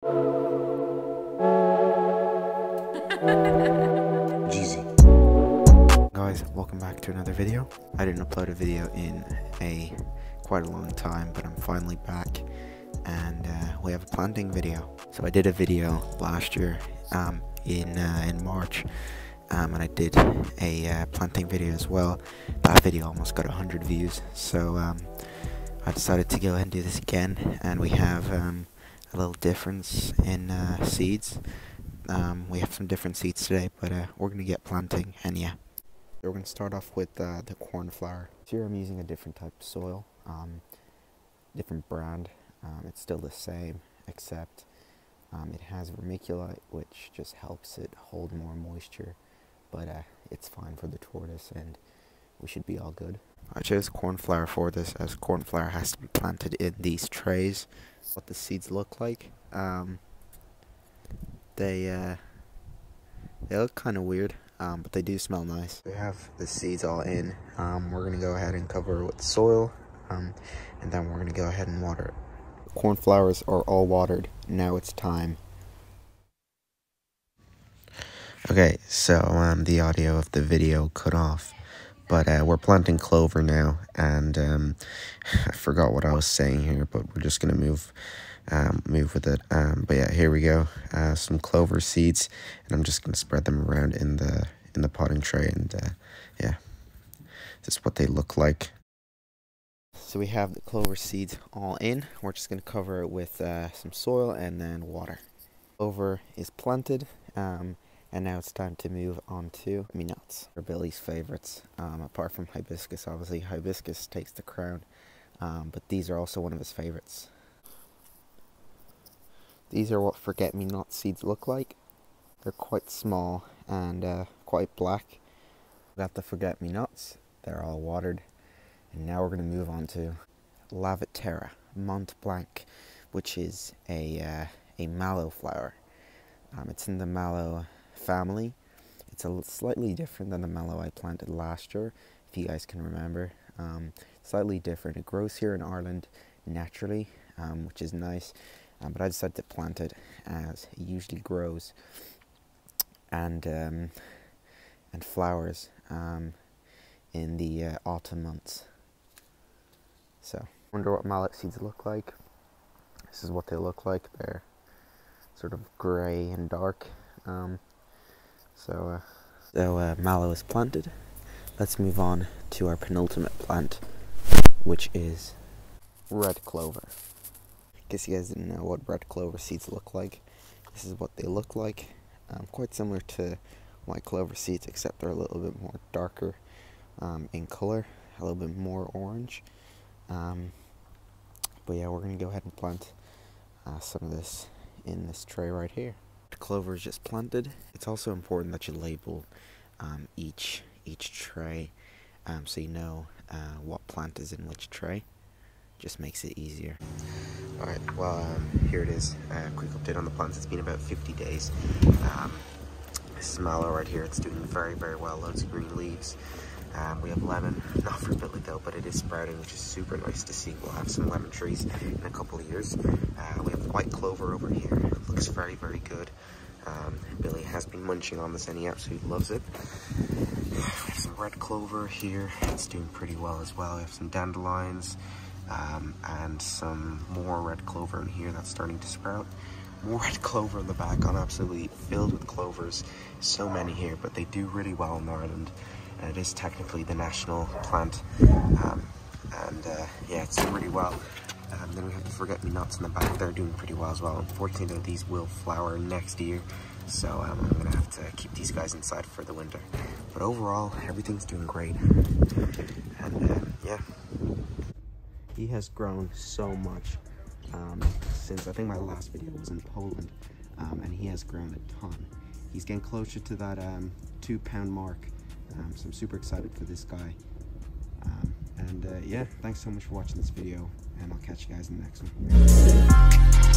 Jeezy. Guys, welcome back to another video. I didn't upload a video in quite a long time, but I'm finally back, and we have a planting video. So I did a video last year in March, and I did a planting video as well. That video almost got 100 views, so I decided to go ahead and do this again, and we have a little difference in seeds. We have some different seeds today, but we're going to get planting, and yeah. We're going to start off with the cornflower. Here I'm using a different type of soil, different brand. It's still the same, except it has vermiculite, which just helps it hold more moisture, but it's fine for the tortoise, and we should be all good. I chose cornflower for this, as cornflower has to be planted in these trays. What the seeds look like, they look kind of weird, but they do smell nice. We have the seeds all in. We're going to go ahead and cover it with soil, and then we're going to go ahead and water it. Cornflowers are all watered. Now it's time. Okay, so the audio of the video cut off, but we're planting clover now, and I forgot what I was saying here, but we're just going to move with it. But yeah, here we go. Some clover seeds, and I'm just going to spread them around in the potting tray, and yeah, this is what they look like. So we have the clover seeds all in. We're just going to cover it with some soil and then water. Clover is planted, and now it's time to move on to nuts. They're Billy's favorites, apart from hibiscus. Obviously hibiscus takes the crown, but these are also one of his favorites. These are what forget-me-not seeds look like. They're quite small and quite black. We got the forget-me-nots. They're all watered. And now we're going to move on to Lavatera Mont Blanc, which is a mallow flower. It's in the mallow family. It's slightly different than the mallow I planted last year, if you guys can remember. Slightly different. It grows here in Ireland naturally, which is nice. But I decided to plant it as it usually grows and flowers in the autumn months. So, wonder what mallow seeds look like. This is what they look like. They're sort of grey and dark. So mallow is planted. Let's move on to our penultimate plant, which is red clover. Guess you guys didn't know what red clover seeds look like. This is what they look like. Quite similar to white clover seeds, except they're a little bit more darker in color, a little bit more orange. But yeah, we're going to go ahead and plant some of this in this tray right here. The clover is just planted. It's also important that you label each tray, so you know what plant is in which tray. Just makes it easier. Alright, well, here it is. Quick update on the plants. It's been about 50 days. This is mallow right here. It's doing very, very well. Loads of green leaves. We have lemon, not for Billy though, but it is sprouting, which is super nice to see. We'll have some lemon trees in a couple of years. We have white clover over here. It looks very, very good. Billy has been munching on this and he absolutely loves it. We have some red clover here. It's doing pretty well as well. We have some dandelions. And some more red clover in here that's starting to sprout. More red clover in the back. I'm absolutely filled with clovers. So many here, but they do really well in Ireland. And it is technically the national plant. Yeah, it's doing really well. Then we have the forget-me-nots in the back. They're doing pretty well as well. Unfortunately, though, these will flower next year. So I'm going to have to keep these guys inside for the winter. But overall, everything's doing great. And yeah. He has grown so much since I think my last video was in Poland, and he has grown a ton. He's getting closer to that 2-pound mark, so I'm super excited for this guy. Yeah, thanks so much for watching this video, and I'll catch you guys in the next one.